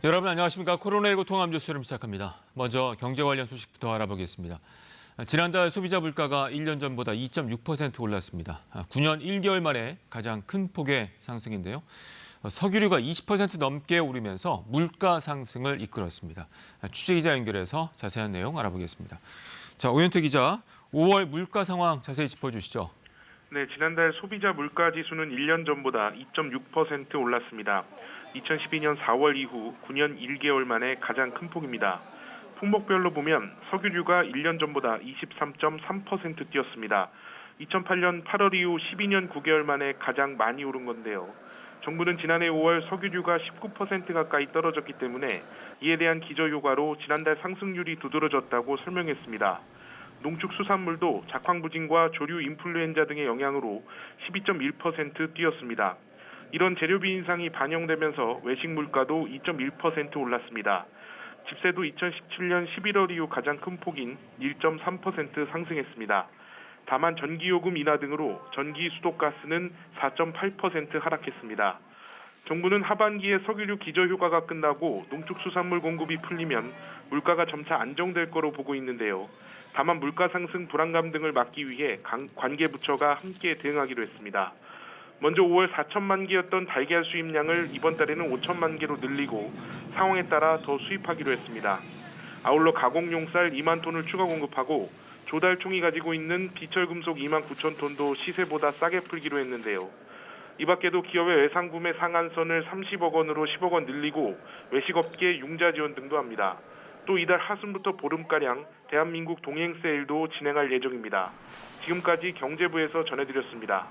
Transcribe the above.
여러분 안녕하십니까. 코로나19 통합 뉴스를 시작합니다. 먼저 경제 관련 소식부터 알아보겠습니다. 지난달 소비자 물가가 1년 전보다 2.6% 올랐습니다. 9년 1개월 만에 가장 큰 폭의 상승인데요. 석유류가 20% 넘게 오르면서 물가 상승을 이끌었습니다. 취재기자 연결해서 자세한 내용 알아보겠습니다. 자, 오윤태 기자, 5월 물가 상황 자세히 짚어주시죠. 네, 지난달 소비자 물가 지수는 1년 전보다 2.6% 올랐습니다. 2012년 4월 이후 9년 1개월 만에 가장 큰 폭입니다. 품목별로 보면 석유류가 1년 전보다 23.3% 뛰었습니다. 2008년 8월 이후 12년 9개월 만에 가장 많이 오른 건데요. 정부는 지난해 5월 석유류가 19% 가까이 떨어졌기 때문에 이에 대한 기저효과로 지난달 상승률이 두드러졌다고 설명했습니다. 농축수산물도 작황부진과 조류 인플루엔자 등의 영향으로 12.1% 뛰었습니다. 이런 재료비 인상이 반영되면서 외식 물가도 2.1% 올랐습니다. 집세도 2017년 11월 이후 가장 큰 폭인 1.3% 상승했습니다. 다만 전기요금 인하 등으로 전기, 수도가스는 4.8% 하락했습니다. 정부는 하반기에 석유류 기저효과가 끝나고 농축수산물 공급이 풀리면 물가가 점차 안정될 거로 보고 있는데요. 다만 물가 상승 불안감 등을 막기 위해 관계부처가 함께 대응하기로 했습니다. 먼저 5월 4천만 개였던 달걀 수입량을 이번 달에는 5천만 개로 늘리고 상황에 따라 더 수입하기로 했습니다. 아울러 가공용 쌀 2만 톤을 추가 공급하고 조달총이 가지고 있는 비철금속 2만 9천 톤도 시세보다 싸게 풀기로 했는데요. 이 밖에도 기업의 외상 구매 상한선을 30억 원으로 10억 원 늘리고 외식업계 융자 지원 등도 합니다. 또 이달 하순부터 보름가량 대한민국 동행 세일도 진행할 예정입니다. 지금까지 경제부에서 전해드렸습니다.